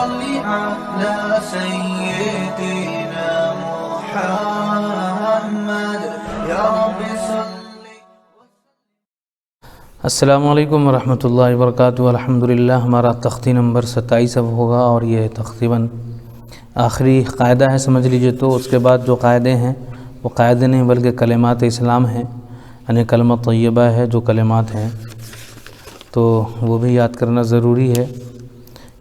صل على سيدنا محمد يا رب صل. السلام علیکم ورحمۃ اللہ وبرکاتہ. الحمدللہ ہمارا تختی نمبر 27 اب ہوگا اور یہ تقریباً آخری قاعدہ ہے سمجھ لیجئے. تو اس کے بعد جو قاعدے ہیں وہ قاعدے نہیں بلکہ کلمات اسلام ہیں، یعنی کلمہ طیبہ ہے جو کلمات ہیں، تو وہ بھی یاد کرنا ضروری ہے.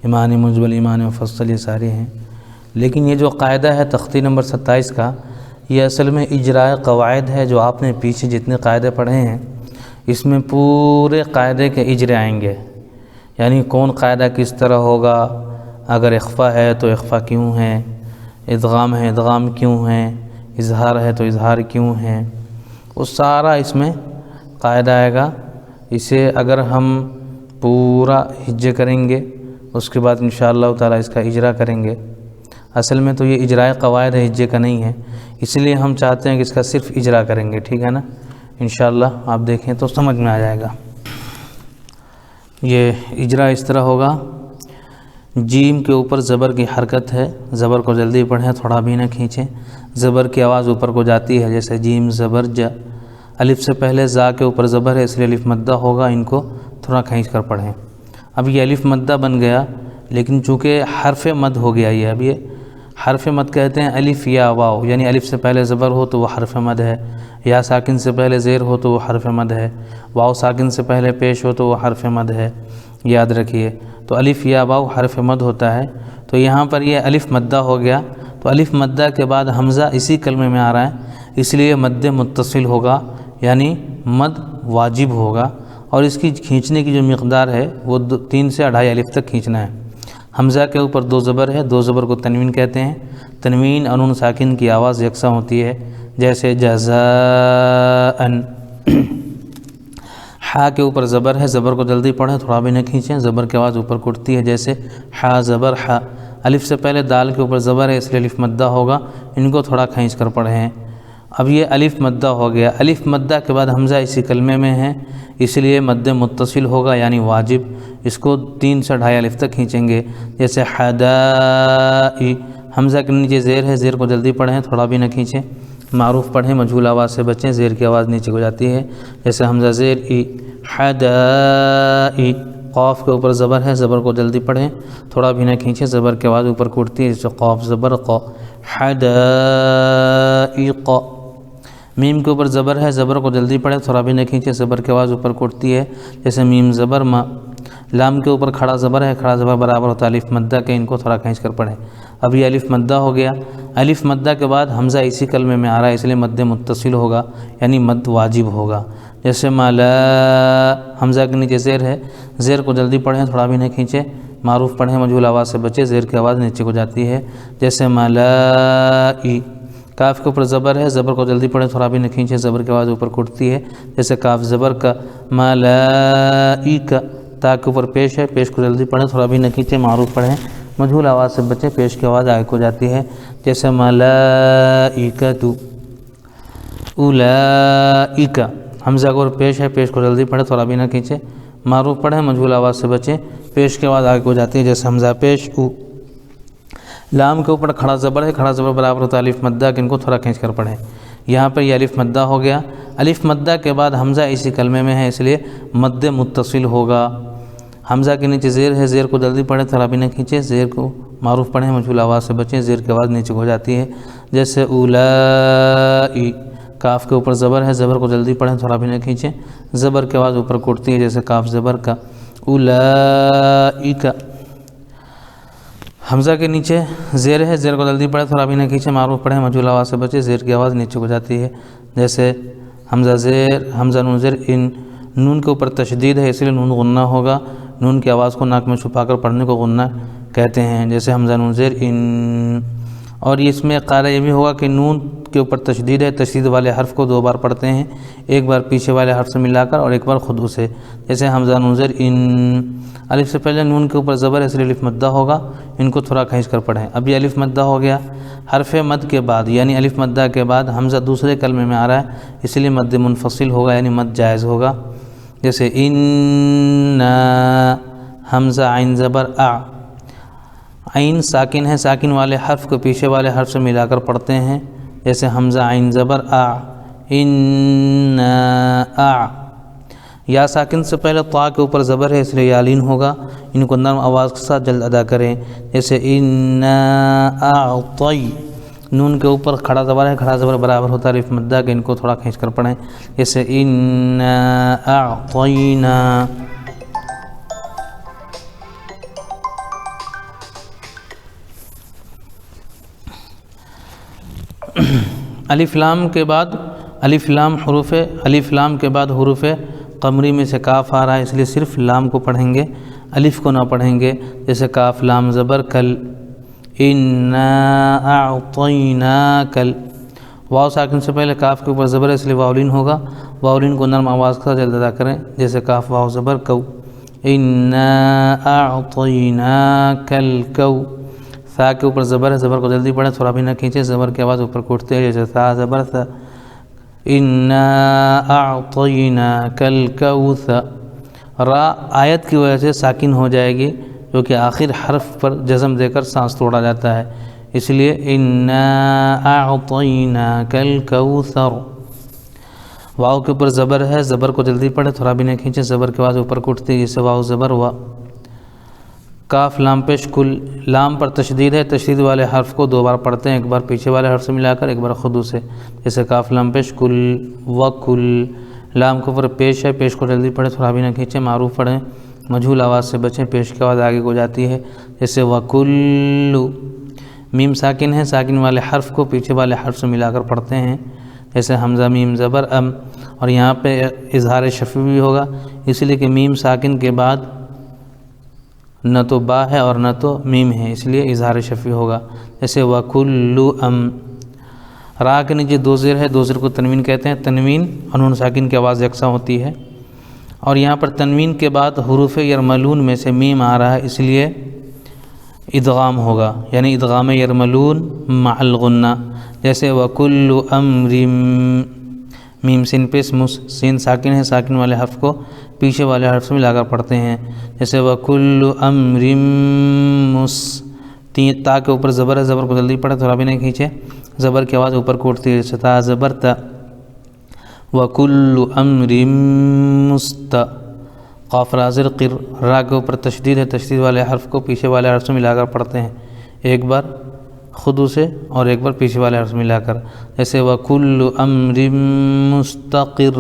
ایمان مجمل، ایمان مفصل، یہ سارے ہیں. لیکن یہ جو قاعدہ ہے تختی نمبر 27 کا، یہ اصل میں اجراء قواعد ہے. جو آپ نے پیچھے جتنے قاعدے پڑھے ہیں اس میں پورے قاعدے کے اجرے آئیں گے، یعنی کون قاعدہ کس طرح ہوگا، اگر اخفا ہے تو اخفا کیوں ہے، ادغام ہے ادغام کیوں ہے، اظہار ہے تو اظہار کیوں ہے، وہ سارا اس میں قاعدہ آئے گا. اسے اگر ہم پورا ہجے کریں گے اس کے بعد انشاءاللہ تعالی اس کا اجرا کریں گے. اصل میں تو یہ اجراء قواعد ہے، ہجے کا نہیں ہے، اس لیے ہم چاہتے ہیں کہ اس کا صرف اجرا کریں گے. ٹھیک ہے نا؟ انشاءاللہ آپ دیکھیں تو سمجھ میں آ جائے گا. یہ اجرا اس طرح ہوگا. جیم کے اوپر زبر کی حرکت ہے، زبر کو جلدی پڑھیں، تھوڑا بھی نہ کھینچیں. زبر کی آواز اوپر کو جاتی ہے، جیسے جیم زبر ج. الف سے پہلے زا کے اوپر زبر ہے اس لیے الف مدہ ہوگا، ان کو تھوڑا کھینچ کر پڑھیں. اب یہ الف مدہ بن گیا، لیکن چونکہ حرف مد ہو گیا. یہ اب یہ حرف مد کہتے ہیں الف یا واو، یعنی الف سے پہلے زبر ہو تو وہ حرف مد ہے، یا ساکن سے پہلے زیر ہو تو وہ حرف مد ہے، واو ساکن سے پہلے پیش ہو تو وہ حرف مد ہے. یاد رکھیے. تو الف یا واو حرف مد ہوتا ہے. تو یہاں پر یہ الف مدہ ہو گیا، تو الف مدہ کے بعد حمزہ اسی کلمے میں آ رہا ہے، اس لیے مد متصل ہوگا، یعنی مد واجب ہوگا. اور اس کی کھینچنے کی جو مقدار ہے وہ 3 سے 2.5 الف تک کھینچنا ہے. حمزہ کے اوپر 2 زبر ہے، 2 زبر کو تنوین کہتے ہیں. تنوین اور نون ساکن کی آواز یکساں ہوتی ہے، جیسے جزاء. حا کے اوپر زبر ہے، زبر کو جلدی پڑھیں، تھوڑا بھی نہ کھینچیں، زبر کی آواز اوپر اٹھتی ہے، جیسے حا زبر حا. الف سے پہلے دال کے اوپر زبر ہے اس لیے الف مدہ ہوگا، ان کو تھوڑا کھینچ کر پڑھیں. اب یہ الف مدہ ہو گیا. الف مدہ کے بعد حمزہ اسی کلمے میں ہے، اس لیے مد متصل ہوگا یعنی واجب. اس کو 3 سے 2.5 الف تک کھینچیں گے، جیسے حدائی. حمزہ کے نیچے زیر ہے، زیر کو جلدی پڑھیں، تھوڑا بھی نہ کھینچیں. معروف پڑھیں، مجہول آواز سے بچیں، زیر کی آواز نیچے ہو جاتی ہے، جیسے حمزہ زیر ای حدائی. قاف کے اوپر زبر ہے، زبر کو جلدی پڑھیں، تھوڑا بھی نہ کھینچیں، زبر کی آواز اوپر اٹھتی ہے، جیسے قاف زبر قا حدائق. میم کے اوپر زبر ہے، زبر کو جلدی پڑھیں، تھوڑا بھی نہ کھینچیں، زبر کی آواز اوپر اٹھتی ہے، جیسے میم زبر ما. لام کے اوپر کھڑا زبر ہے، کھڑا زبر برابر ہوتا ہے الف مدہ کے، ان کو تھوڑا کھینچ کر پڑھیں. اب یہ الف مدہ ہو گیا. الف مدہ کے بعد حمزہ اسی کلمے میں آ رہا ہے اس لیے مد متصل ہوگا یعنی مد واجب ہوگا، جیسے مالا. حمزہ کے نیچے زیر ہے، زیر کو جلدی پڑھیں، تھوڑا بھی نہ کھینچیں. معروف پڑھیں، مجہول آواز سے بچے، زیر کی آواز نیچے کو جاتی ہے، جیسے مالائی. کاف کے اوپر زبر ہے، زبر کو جلدی پڑھیں، تھوڑا بھی نہ کھینچیں، زبر کی آواز اوپر اٹھتی ہے، جیسے کاف زبر کا ملائکہ. تا کے اوپر پیش ہے، پیش کو جلدی پڑھیں، تھوڑا بھی نہ کھینچیں. معروف پڑھیں، مجہول آواز سے بچیں، پیش کی آواز آگے کو جاتی ہے، جیسے ملائکۃ. اولئک. حمزہ کو پیش ہے، پیش کو جلدی پڑھیں، تھوڑا بھی نہ کھینچیں. معروف پڑھیں، مجہول آواز سے بچیں، پیش کی آواز آگے کو جاتی ہے، جیسے حمزہ پیش او. لام کے اوپر کھڑا زبر ہے، کھڑا زبر برابر ہوتا ہے الف مدہ کے، ان کو تھوڑا کھینچ کر پڑھیں. یہاں پر یہ الف مدہ ہو گیا. الف مدہ کے بعد حمزہ اسی کلمے میں ہے اس لیے مد متصل ہوگا. حمزہ کے نیچے زیر ہے، زیر کو جلدی پڑھیں، تھوڑا بھی نہ کھینچیں، زیر کو. معروف پڑھیں، مجہول آواز سے بچیں، زیر کی آواز نیچے ہو جاتی ہے، جیسے اولائی. کاف کے اوپر زبر ہے، زبر کو جلدی پڑھیں، تھوڑا بھی نہ کھینچیں، زبر کی آواز اوپر اٹھتی ہے، جیسے کاف زبر کا اولائک. حمزہ کے نیچے زیر ہے، زیر کو جلدی پڑھیں، تھوڑا بھی نہ کھینچیں. معروف پڑھیں، مجہول آواز سے بچیں، زیر کی آواز نیچے ہو جاتی ہے، جیسے حمزہ زیر. حمزہ نون زیر ان. نون کے اوپر تشدید ہے اس لیے نون غنہ ہوگا. نون کی آواز کو ناک میں چھپا کر پڑھنے کو غنہ کہتے ہیں، جیسے حمزہ نون زیر ان. اور اس میں قاعدہ یہ بھی ہوگا کہ نون کے اوپر تشدید ہے، تشدید والے حرف کو 2 بار پڑھتے ہیں، ایک بار پیچھے والے حرف سے ملا کر اور ایک بار خود اسے، جیسے حمزہ نون زیر ان. الف سے پہلے نون کے اوپر زبر ہے اس لیے الف مدہ ہوگا، ان کو تھوڑا کھینچ کر پڑھیں. اب یہ الف مدہ ہو گیا. حرف مد کے بعد یعنی الف مدہ کے بعد حمزہ دوسرے کلمے میں آ رہا ہے اس لیے مد منفصل ہوگا یعنی مد جائز ہوگا، جیسے ان. حمزہ عین زبر عین ساکن ہے، ساکن والے حرف کو پیچھے والے حرف سے ملا کر پڑھتے ہیں، جیسے حمزہ عین زبر آ، ان آ۔ یا ساکن سے پہلے طا کے اوپر زبر ہے اس لیے یالین ہوگا، ان کو نرم آواز کے ساتھ جلد ادا کریں، جیسے ان اعطی۔ نون کے اوپر کھڑا زبر ہے، کھڑا زبر برابر ہوتا ہے الف مدہ کے، ان کو تھوڑا کھینچ کر پڑھیں، جیسے ان اعطینا۔ الف لام کے بعد الف لام حروف الف لام کے بعد حروف قمری میں سے کاف آ رہا ہے، اس لیے صرف لام کو پڑھیں گے، الف کو نہ پڑھیں گے، جیسے کاف لام زبر کل، انا اعطیناک۔ واو ساکن سے پہلے کاف کے اوپر زبر ہے اس لیے واولین ہوگا، واولین کو نرم آواز کے ساتھ جلد ادا کریں، جیسے کاف واو زبر کو، انا اعطیناک الکو۔ ثا کے اوپر زبر ہے، زبر کو جلدی پڑھیں، تھوڑا بھی نہ کھینچیں، زبر کی آواز اوپر کو اٹھتے ہیں، جیسے ثا زبر ثا، انا اعطیناک الکوثر۔ را آیت کی وجہ سے ساکن ہو جائے گی، جو کہ آخر حرف پر جزم دے کر سانس توڑا جاتا ہے، اس لیے انا اعطیناک الکوثر۔ واو کے اوپر زبر ہے، زبر کو جلدی پڑھیں، تھوڑا بھی نہ کھینچیں، زبر کی آواز اوپر کو اٹھتی ہے، جیسے واو زبر وا۔ کاف لام پیش کل، لام پر تشدید ہے، تشدید والے حرف کو 2 بار پڑھتے ہیں، ایک بار پیچھے والے حرف سے ملا کر، ایک بار خود سے، جیسے کاف لام پیش کل وکل۔ لام کے اوپر پیش ہے، پیش کو جلدی پڑھیں، تھوڑا بھی نہ کھینچیں، معروف پڑھیں، مجہول آواز سے بچیں، پیش کی آواز آگے کو جاتی ہے، جیسے وکل۔ میم ساکن ہے، ساکن والے حرف کو پیچھے والے حرف سے ملا کر پڑھتے ہیں، جیسے حمزہ میم زبر ام، اور یہاں پہ اظہار شفوی بھی ہوگا، اس لیے کہ میم ساکن کے بعد نہ تو با ہے اور نہ تو میم ہے، اس لیے اظہار شفوی ہوگا، جیسے وکل ام۔ را کے نیچے 2 زیر ہے، 2 زیر کو تنوین کہتے ہیں، تنوین اور نون ساکن کی آواز یکساں ہوتی ہے، اور یہاں پر تنوین کے بعد حروف یرملون میں سے میم آ رہا ہے، اس لیے ادغام ہوگا، یعنی ادغام یرملون مع الغنہ، جیسے وکل امر، میم سین پیش مس، سین ساکن ہے، ساکن والے حرف کو پیچھے والے حرف سے ملا کر پڑھتے ہیں، جیسے وکل امر مس۔ تا کے اوپر زبر ہے، زبر کو جلدی پڑھیں، تھوڑا بھی نہیں کھینچے، زبر کی آواز اوپر کو اٹھتی ہے، جیسے تا زبر تا، وکل امر مست۔ قاف را زر قر، را کے اوپر تشدید ہے، تشدید والے حرف کو پیچھے والے حرف سے ملا کر پڑھتے ہیں، ایک بار خود سے اور ایک بار پیچھے والے حرف ملا کر، جیسے وکل امر مستقر۔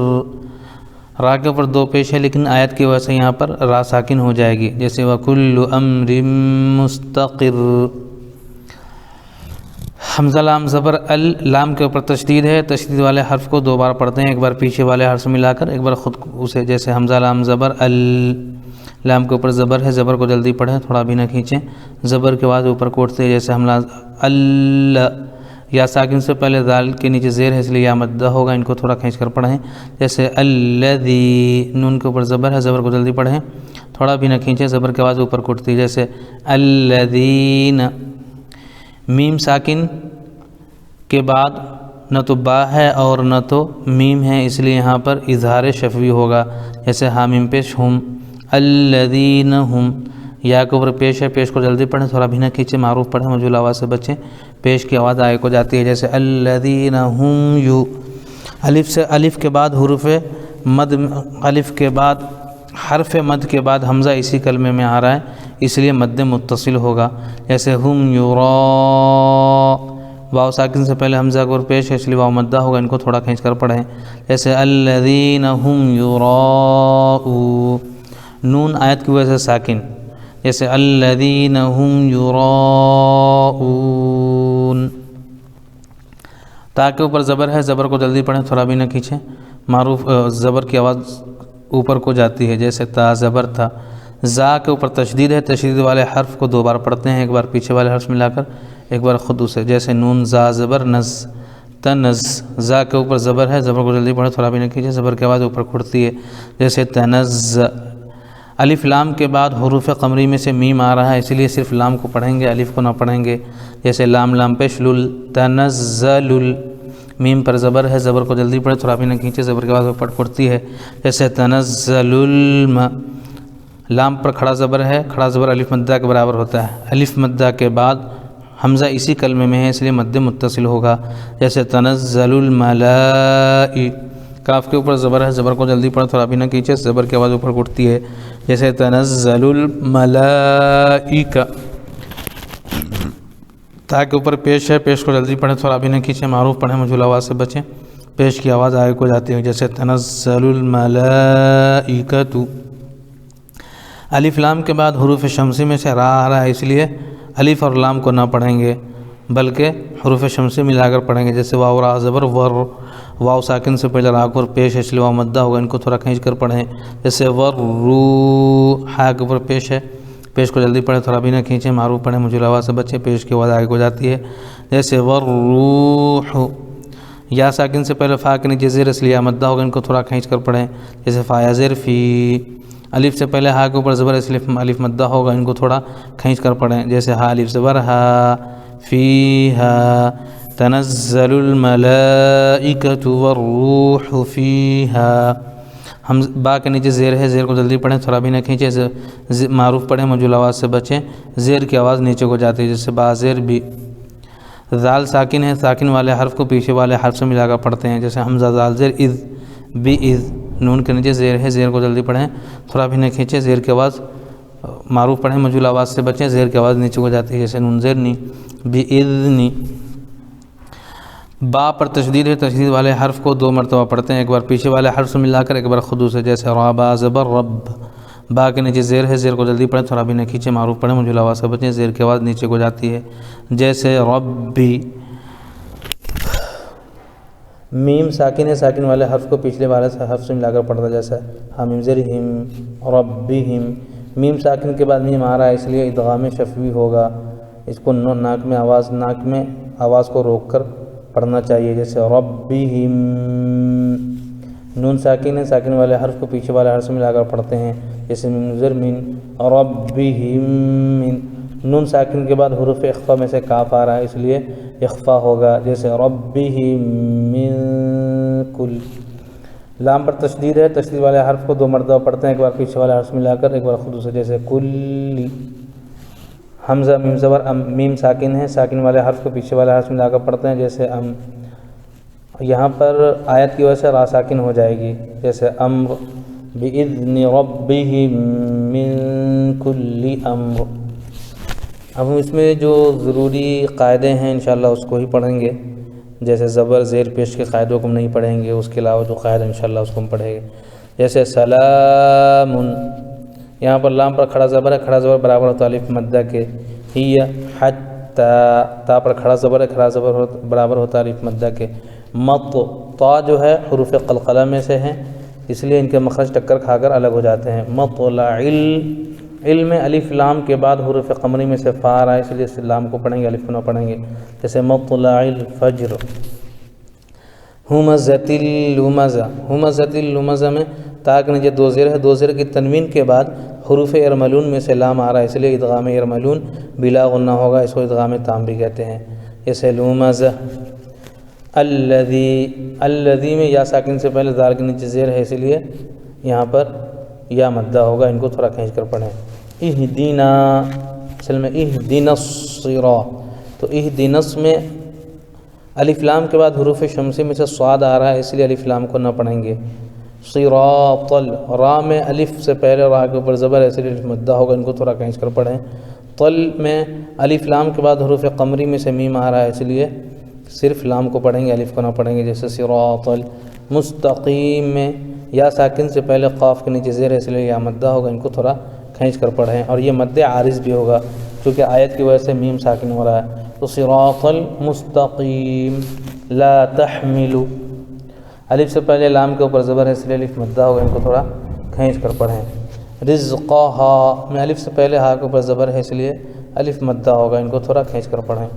را کے اوپر 2 پیش ہے، لیکن آیت کی وجہ سے یہاں پر را ساکن ہو جائے گی، جیسے وکل امر مستقر۔ حمزہ لام زبر ال، لام کے اوپر تشدید ہے، تشدید والے حرف کو 2 بار پڑھتے ہیں، ایک بار پیچھے والے حرف سے ملا کر، ایک بار خود اسے، جیسے حمزہ لام زبر ال۔ لام کے اوپر زبر ہے، زبر کو جلدی پڑھیں، تھوڑا بھی نہ کھینچیں، زبر کے بعد اوپر کو اٹھتے ہیں، جیسے حمزہ ال۔ یا ساکن سے پہلے دال کے نیچے زیر ہے، اس لیے یا مدہ ہوگا، ان کو تھوڑا کھینچ کر پڑھیں، جیسے الذی۔ نون کے اوپر زبر ہے، زبر کو جلدی پڑھیں، تھوڑا بھی نہ کھینچیں، زبر کے بعد اوپر کو اٹھتی ہے، جیسے الذین۔ میم ساکن کے بعد نہ تو با ہے اور نہ تو میم ہے، اس لیے یہاں پر اظہار شفوی ہوگا، جیسے حامیم پیش ہم، الذین ہم۔ یا کے اوپر پیش ہے، پیش کو جلدی پڑھیں، تھوڑا بھی نہ کھینچیں، معروف پڑھیں، مجھول آواز سے بچیں، پیش کی آواز آگے کو جاتی ہے، جیسے الذین ہم یو۔ الف سے الف کے بعد حروف مد، الف کے بعد حرف مد کے بعد حمزہ اسی کلمے میں آ رہا ہے، اس لیے مد متصل ہوگا، جیسے ہم یرا۔ واو ساکن سے پہلے حمزہ کو پیش ہے، اس لیے واو مدہ ہوگا، ان کو تھوڑا کھینچ کر پڑھیں، جیسے الذین ہم یراؤ۔ نون آیت کی وجہ سے ساکن، جیسے الذین ہم یراؤون۔ تا کے اوپر زبر ہے، زبر کو جلدی پڑھیں، تھوڑا بھی نہ کھینچیں، معروف زبر کی آواز اوپر کو جاتی ہے، جیسے تا زبر تھا۔ زا کے اوپر تشدید ہے، تشدید والے حرف کو 2 بار پڑھتے ہیں، ایک بار پیچھے والے حرف ملا کر، ایک بار خود اسے، جیسے نون زا زبر نز، تنز۔ زا کے اوپر زبر ہے، زبر کو جلدی پڑھیں، تھوڑا بھی نہ کھینچیں، زبر کی آواز اوپر کھڑتی ہے، جیسے تنز۔ الف لام کے بعد حروف قمری میں سے میم آ رہا ہے، اسی لیے صرف لام کو پڑھیں گے، الف کو نہ پڑھیں گے، جیسے لام لام پیش لل، تنزل۔ میم پر زبر ہے، زبر کو جلدی پڑھیں، تھوڑا بھی نہ کھینچے، زبر کے بعد اوپر پڑتی ہے، جیسے تنزل الم۔ لام پر کھڑا زبر ہے، کھڑا زبر الف مدہ کے برابر ہوتا ہے، الف مدہ کے بعد حمزہ اسی کلمے میں ہے اس لیے مد متصل ہوگا، جیسے تنزل الملائک، کاف کے اوپر زبر ہے، زبر کو جلدی پڑھ تھوڑا بھی نہ کیجیے، زبر کی آواز اوپر اٹھتی ہے، جیسے تنزل الملائک، تا کے اوپر پیش ہے، پیش کو جلدی پڑھیں تھوڑا بھی نہ کیجیے، معروف پڑھیں، مجھول آواز سے بچیں، پیش کی آواز آگے کو جاتی ہے، جیسے تنزل الملائکۃ۔ الف لام کے بعد حروف شمسی میں سے را آ رہا ہے اس لیے الف اور لام کو نہ پڑھیں گے بلکہ حروف شمسی ملا کر پڑھیں گے، جیسے واو را زبر ور، واو ساکن سے پہلے را پر پیش ہے اس لیے واو مدہ ہوگا، ان کو تھوڑا کھینچ کر پڑھیں، جیسے ور رو، ہا کے اوپر پیش ہے، پیش کو جلدی پڑھیں تھوڑا بھی نہ کھینچیں، معروف پڑھیں، مجھول آواز سے بچیں، پیش کی آواز آگے کو جاتی ہے، جیسے ور روح، یا ساکن سے پہلے فا کے نیچے زیر اس لیے مدہ ہوگا، ان کو تھوڑا کھینچ کر پڑھیں، جیسے فا یا زیر فی، الف سے پہلے ہا کے اوپر زبر اس لیے الف مدہ ہوگا، ان کو تھوڑا کھینچ کر پڑھیں، جیسے ہا الف زبر ہا، فیہا تنزل الملائکۃ والروح فیہا، ہم با کے نیچے زیر ہے، زیر کو جلدی پڑھیں تھوڑا بھی نہ کھینچیں، معروف پڑھیں، مجھول آواز سے بچیں، زیر کی آواز نیچے کو جاتی ہے، جیسے با زیر بھی، زال ساکن ہے، ساکن والے حرف کو پیچھے والے حرف سے ملا کر پڑھتے ہیں، جیسے حمزہ زال زیر اذ، بھی اذ، نون کے نیچے زیر ہے، زیر کو جلدی پڑھیں تھوڑا بھی نہ کھینچیں، زیر کی آواز معروف پڑھیں، مجھول آواز سے بچیں، زیر کی آواز نیچے کو جاتی ہے، جیسے نون زیر نی، بِإِذْنِ۔ با پر تشدید ہے، تشدید والے حرف کو 2 مرتبہ پڑھتے ہیں، ایک بار پیچھے والے حرف سے ملا کر، ایک بار خود سے، جیسے را با زبر رب، با کے نیچے زیر ہے، زیر کو جلدی پڑھیں تھوڑا بھی نہ کھینچیں، معروف پڑھیں، مجھول آواز سے بچیں، زیر کی آواز نیچے کو جاتی ہے، جیسے ربی۔ میم ساکن ہے، ساکن والے حرف کو پچھلے والے حرف سے ملا کر پڑھتا ہے، جیسے حمیم زیر ہم، ربہم، میم ساکن کے بعد میم آ رہا ہے اس لیے ادغام شفوی ہوگا، اس کو ناک میں آواز کو روک کر پڑھنا چاہیے، جیسے ربہم۔ نون ساکن ہے، ساکن والے حرف کو پیچھے والے حرف سے ملا کر پڑھتے ہیں، جیسے میم زیر من، ربہم من، نون ساکن کے بعد حروف اخفا میں سے کاف آ رہا ہے اس لیے اخفا ہوگا، جیسے ربہم من کل۔ لام پر تشدید ہے، تشدید والے حرف کو 2 مرتبہ پڑھتے ہیں، ایک بار پیچھے والے حرف ملا کر، ایک بار خود سے، جیسے کلی۔ حمزہ میم زبر ام، میم ساکن ہے، ساکن والے حرف کو پیچھے والے حرف ملا کر پڑھتے ہیں، جیسے ام، یہاں پر آیت کی وجہ سے را ساکن ہو جائے گی، جیسے امر، بِإِذْنِ رَبِّهِم مِّن كُلِّ أَمْرٍ۔ اب ہم اس میں جو ضروری قاعدے ہیں انشاءاللہ اس کو ہی پڑھیں گے، جیسے زبر زیر پیش کے قاعدوں کو ہم نہیں پڑھیں گے، اس کے علاوہ جو قاعدہ انشاءاللہ اس کو ہم پڑھیں گے، جیسے سلام، یہاں پر لام پر کھڑا زبر ہے، کھڑا زبر برابر ہوتا ہے الف مدہ کے، ہی حتی، تا پر کھڑا زبر ہے، کھڑا زبر برابر ہوتا ہے الف مدہ کے، مط، تا جو ہے حروف قلقلہ میں سے ہیں اس لیے ان کے مخرج ٹکر کھا کر الگ ہو جاتے ہیں، مطلع، علم میں الف لام کے بعد حروف قمری میں سے فا آ رہا ہے اس لیے اس لام کو پڑھیں گے، الف کو نہ پڑھیں گے، جیسے مطلع الفجر۔ ہمزۃ اللمزہ، ہمزۃ اللمزہ میں تا کے نیچے 2 زیر ہے، 2 زیر کی تنوین کے بعد حروف ارملون میں سے لام آ رہا ہے اس لیے ادغام ارملون بلا غنہ ہوگا، اس کو ادغام تام بھی کہتے ہیں، جیسے لمزہ۔ الذی میں یا ساکن سے پہلے دال کے نیچے زیر ہے اس لیے یہاں پر یا مدہ ہوگا، ان کو تھوڑا کھینچ کر پڑھیں۔ اہدینا، اصل میں اہدینا الصراط، تو اہدینا میں الف لام کے بعد حروف شمسی میں سے صاد آ رہا ہے اس لیے الف لام کو نہ پڑھیں گے۔ صراط، را میں الف سے پہلے را کے اوپر زبر ہے اس لیے الف مدہ ہوگا، ان کو تھوڑا کھینچ کر پڑھیں۔ طل میں الف لام کے بعد حروف قمری میں سے میم آ رہا ہے اس لیے صرف لام کو پڑھیں گے، الف کو نہ پڑھیں گے، جیسے صراط المستقیم میں یا ساکن سے پہلے قاف کے نیچے زیر ہے اس لیے یا مدہ ہوگا، ان کو تھوڑا کھینچ کر پڑھیں، اور یہ مد عارض بھی ہوگا کیونکہ آیت کی وجہ سے میم ساکن ہو رہا ہے، تو صراط المستقیم۔ لا تحمل، الف سے پہلے لام کے اوپر زبر ہے اس لیے الف مدہ ہوگا، ان کو تھوڑا کھینچ کر پڑھیں۔ رزقہا میں الف سے پہلے ہا کے اوپر زبر ہے اس لیے الف مدہ ہوگا، ان کو تھوڑا کھینچ کر پڑھیں۔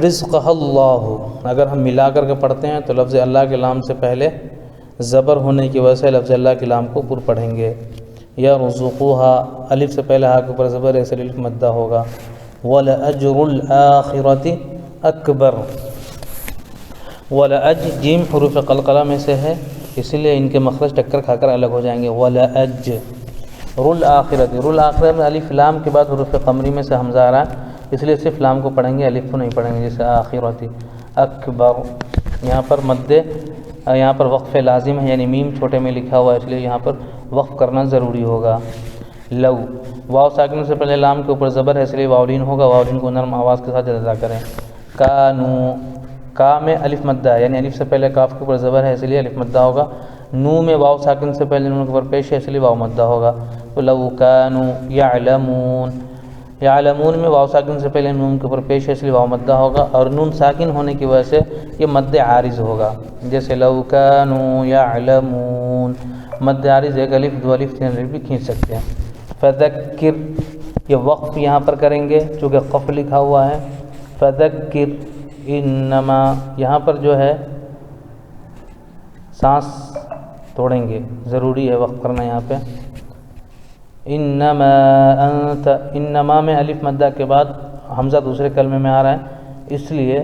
رزقہ اللہ، اگر ہم ملا کر کے پڑھتے ہیں تو لفظ اللہ کے لام سے پہلے زبر ہونے کی وجہ سے لفظ اللہ کے لام کو پر پڑھیں گے، یا رزقوہا الف سے پہلے ہا کے اوپر زبر ہے اس لیے الف مدہ ہوگا۔ وَلَأَجْرُ الْآخِرَةِ اکبر، وَلَأَج جیم حروف قلقلہ میں سے ہے اسی لیے ان کے مخرج ٹکر کھا کر الگ ہو جائیں گے، وَلَأَج۔ رل آخرت، رل آخرت میں الف لام کے بعد حروف قمری میں سے حمزہ آ رہا ہے، اس لیے صرف لام کو پڑھیں گے، الف کو نہیں پڑھیں گے، جیسے آخرتی۔ اکبر، یہاں پر مد، یہاں پر وقف لازم ہے، یعنی میم چھوٹے میں لکھا ہوا ہے، اس لیے یہاں پر وقف کرنا ضروری ہوگا۔ لو، واو ساکن سے پہلے لام کے اوپر زبر ہے، اس لیے واولین ہوگا، واولین کو نرم آواز کے ساتھ ادا کریں۔ کانو، کا میں الف مدہ ہے، یعنی الف سے پہلے کاف کے اوپر زبر ہے، اس لیے الف مدہ ہوگا۔ نو میں واو ساکن سے پہلے نون کے اوپر پیش ہے، اس لیے واو مدہ ہوگا۔ تو لو کانو یعلمون، یعلمون میں واو ساکن سے پہلے نون کے اوپر پیش ہے، اس لیے واو مدہ ہوگا، اور نون ساکن ہونے کی وجہ سے یہ مد عارض ہوگا، جیسے لو کانوا یعلمون، مد عارض ایک الف، دو الف، تین الف بھی کھینچ سکتے ہیں۔ فذکر، یہ وقف یہاں پر کریں گے چونکہ قف لکھا ہوا ہے۔ فذکر انما، یہاں پر جو ہے سانس توڑیں گے، ضروری ہے وقف کرنا یہاں پہ۔ انما انت، انما میں الف مدہ کے بعد حمزہ دوسرے کلمے میں آ رہا ہے، اس لیے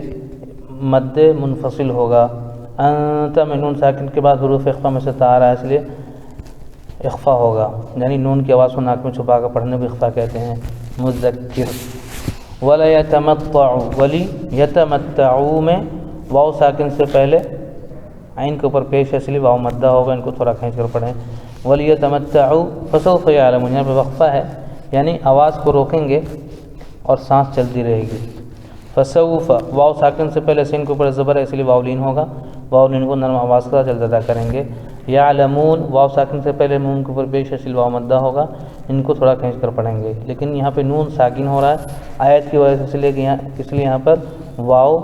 مد منفصل ہوگا۔ انت میں نون ساکن کے بعد حروف اخفا میں سے تا آ رہا ہے، اس لیے اخفا ہوگا، یعنی نون کی آواز کو ناک میں چھپا کر پڑھنے کو اخفا کہتے ہیں۔ مذکر، وَلَيَتَمَتَّعُوا، ولی یتمتعوا میں واو ساکن سے پہلے عین کے اوپر پیش ہے، اس لیے واو مدہ ہوگا، ان کو تھوڑا کھینچ کر پڑھیں۔ وَلِيَتَمَتَّعُوا فَسَوْفَ يَعْلَمُونَ، یہاں پہ وقفہ ہے، یعنی آواز کو روکیں گے اور سانس چلتی رہے گی۔ فسوف، واو ساکن سے پہلے سین کے اوپر زبر ہے، اس لیے واولین ہوگا، واولین کو نرم آواز کے ساتھ جلد ادا کریں گے۔ یعلمون، واو ساکن سے پہلے نون کے اوپر پیش ہے، اس لیے واو مدہ ہوگا، ان کو تھوڑا کھینچ کر پڑھیں گے، لیکن یہاں پہ نون ساکن ہو رہا ہے آیت کی وجہ سے، اس لیے یہاں پر واو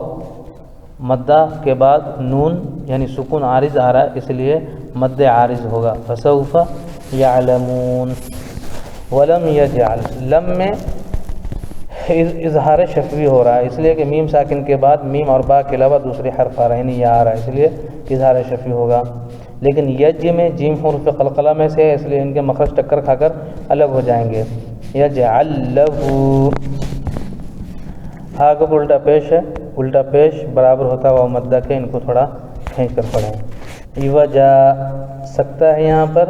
مدہ کے بعد نون یعنی سکون عارض آ رہا ہے، اس لیے مد عارض ہوگا۔ فسوف یعلمون۔ ولم یجعل، لم میں اظہار شفوی ہو رہا ہے، اس لیے کہ میم ساکن کے بعد میم اور با کے علاوہ دوسرے حرف آ رہے ہیں، یعنی یا آ رہا ہے، اس لیے اظہار شفوی ہوگا۔ لیکن یج میں جیم حروف قلقلہ میں سے ہے، اس لیے ان کے مخرج ٹکر کھا کر الگ ہو جائیں گے۔ یجعل لہو، ہا کو الٹا پیش ہے، الٹا پیش برابر ہوتا ہوا مدہ کے، ان کو تھوڑا کھینچ کر پڑھیں۔ ایوجا، سکتہ ہے یہاں پر،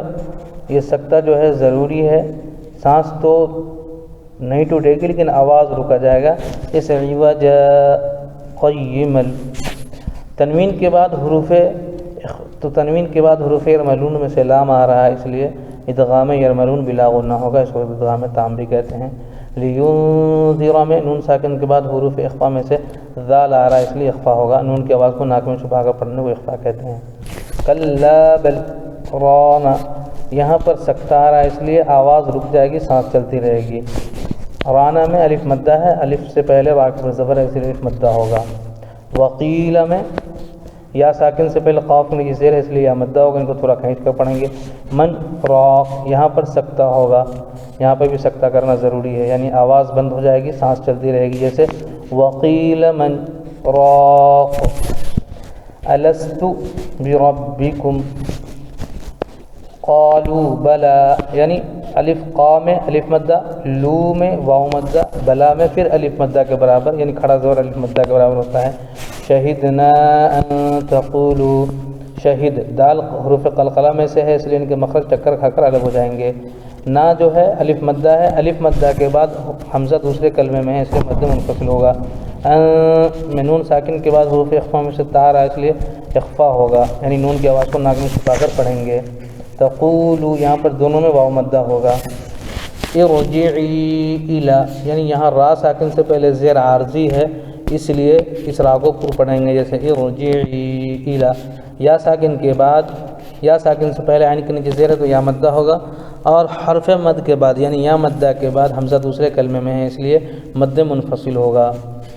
یہ سکتہ جو ہے ضروری ہے، سانس تو نہیں ٹوٹے گی لیکن آواز رکا جائے گا، اس ایوجا قیما، تنوین کے بعد حروف، تو تنوین کے بعد حروف یرملون میں سے لام آ رہا ہے، اس لیے ادغام یرملون بلا غنہ ہوگا، اس کو ادغام تام بھی کہتے ہیں۔ لینذر میں نون ساکن کے بعد حروف اخفا میں سے ذال آ رہا ہے، اس لیے اخفا ہوگا، نون کی آواز کو ناک میں چھپا کر پڑھنے کو اخفا کہتے ہیں۔ کلا بل رانا، یہاں پر سکتہ آ رہا ہے، اس لیے آواز رک جائے گی، سانس چلتی رہے گی۔ رانا میں الف مدہ ہے، الف سے پہلے را پر زبر ہے، اس لیے الف مدہ ہوگا۔ وقیل میں یا ساکن سے پہلے قاف میں زیر ہے، اس لیے یا مدہ ہوگا، ان کو تھوڑا کھینچ کر پڑھیں گے۔ من راق، یہاں پر سکتہ ہوگا، یہاں پر بھی سکتہ کرنا ضروری ہے، یعنی آواز بند ہو جائے گی، سانس چلتی رہے گی، جیسے وقیل من راق۔ الست بربکم، قالوا بلا، یعنی الف قا میں الف مدہ، لو میں واو مدہ، بلا میں پھر الف مدہ کے برابر، یعنی کھڑا زور الف مدہ کے برابر ہوتا ہے۔ شہدنا ان تقولوا، شہد دال حروف قلقلہ میں سے ہے، اس لیے ان کے مخرج ٹکر کھا کر الگ ہو جائیں گے۔ نا جو ہے الف مدہ ہے، الف مدہ کے بعد حمزہ دوسرے کلمے میں ہے، اس لیے مد منفصل ہوگا۔ میں نون ساکن کے بعد حروف اخفا میں سے تا آ رہا ہے، اس لیے اخفا ہوگا، یعنی نون کی آواز کو ناک میں چھپا کر پڑھیں گے۔ تقولوا، یہاں پر دونوں میں واو مدہ ہوگا۔ ارجعی الی، یعنی یہاں را ساکن سے پہلے زیر عارضی ہے، اس لیے اس را کو پر پڑھیں گے، جیسے ارجعی الی۔ یا ساکن کے بعد، یا ساکن سے پہلے عین کے نیچے زیر ہے تو یا مدہ ہوگا، اور حرف مد کے بعد یعنی یا مدہ کے بعد حمزہ دوسرے کلمے میں ہے، اس لیے مد منفصل ہوگا،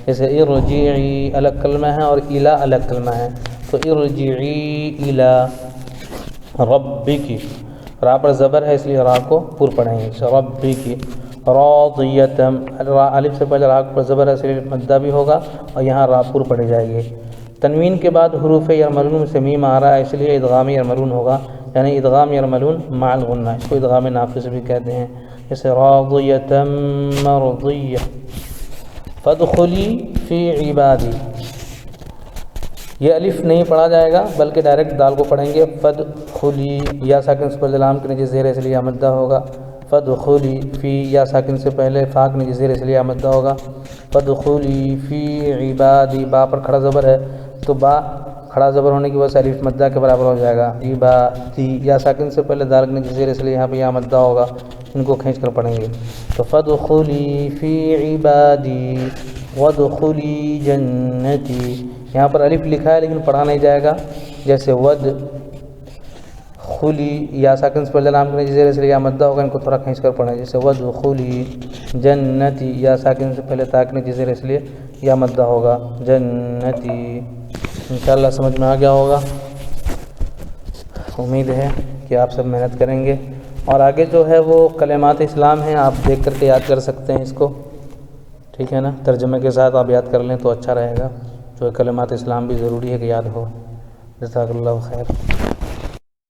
جیسے ارجعی الگ کلمہ ہے اور الی الگ کلمہ ہے، تو ارجعی الی ربکی، را پر زبر ہے، اس لیے را کو پر پڑھیں گے، ربکی۔ راضیتم، الف سے پہلے را پر زبر ہے، اس لیے مدہ بھی ہوگا، اور یہاں را پر پڑھی جائے گی۔ تنوین کے بعد حروف یرملون میں سے میم آ رہا ہے، اس لیے ادغام یرملون ہوگا، یعنی ادغام یرملون مع الغنہ، اس کو ادغام نافذ بھی کہتے ہیں، جیسے راضیتم مرضیہ۔ فادخلی فی عبادی، یہ الف نہیں پڑھا جائے گا بلکہ ڈائریکٹ دال کو پڑھیں گے۔ فادخلی، یا ساکن سے پہلے لام کے نیچے زیر ہے، اس لیے مدہ ہوگا۔ فدخلی فی یا ساکن سے پہلے فا کے نیچے زیر اس لیے مدہ ہوگا. فدخلی فی عبادی، با پر کھڑا زبر ہے تو با کھڑا زبر ہونے کی وجہ سے الف مدہ کے برابر ہو جائے گا. عبادی یا ساکن سے پہلے دال کے نیچے زیر اس لیے یہاں پہ یا مدہ ہوگا، ان کو کھینچ کر پڑھیں گے. تو فدخلی فی عبادی وادخلی جنتی، یہاں پر الف لکھا ہے لیکن پڑھا نہیں جائے گا. جیسے ود خلی یا ساکن سے پہلے لام کے نیچے زیر اس لیے یا مدہ ہوگا، ان کو تھوڑا کھینچ کر پڑھیں. جیسے وادخلی جنتی یا ساکن سے پہلے تا کے نیچے زیر اس لیے یا مدہ ہوگا جنتی. انشاءاللہ سمجھ میں آ گیا ہوگا. امید ہے کہ آپ سب محنت کریں گے. اور آگے جو ہے وہ کلمات اسلام ہیں، آپ دیکھ کر کے یاد کر سکتے ہیں اس کو، ٹھیک ہے نا. ترجمے کے ساتھ آپ یاد کر لیں تو اچھا رہے گا. جو کلمات اسلام بھی ضروری ہے کہ یاد ہو. جزاک اللہ خیر.